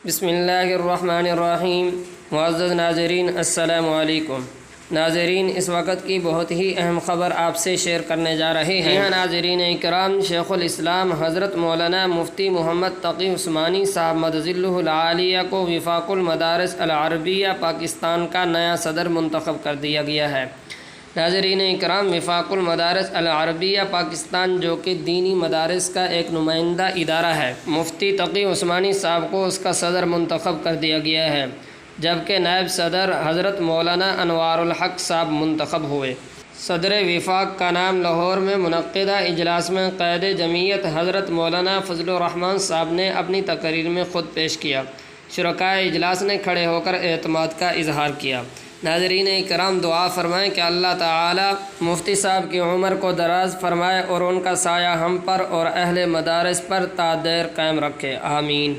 بسم اللہ الرحمن الرحیم۔ معزز ناظرین السلام علیکم۔ ناظرین، اس وقت کی بہت ہی اہم خبر آپ سے شیئر کرنے جا رہے ہیں۔ ناظرین اکرام، شیخ الاسلام حضرت مولانا مفتی محمد تقی عثمانی صاحب مدظلہ العالیہ کو وفاق المدارس العربیہ پاکستان کا نیا صدر منتخب کر دیا گیا ہے۔ ناظرین اکرام، وفاق المدارس العربیہ پاکستان جو کہ دینی مدارس کا ایک نمائندہ ادارہ ہے، مفتی تقی عثمانی صاحب کو اس کا صدر منتخب کر دیا گیا ہے، جبکہ نائب صدر حضرت مولانا انوار الحق صاحب منتخب ہوئے۔ صدر وفاق کا نام لاہور میں منعقدہ اجلاس میں قائد جمعیت حضرت مولانا فضل الرحمان صاحب نے اپنی تقریر میں خود پیش کیا۔ شرکائے اجلاس نے کھڑے ہو کر اعتماد کا اظہار کیا۔ ناظرین اکرام، دعا فرمائیں کہ اللہ تعالی مفتی صاحب کی عمر کو دراز فرمائے اور ان کا سایہ ہم پر اور اہل مدارس پر تا دیر قائم رکھے، آمین۔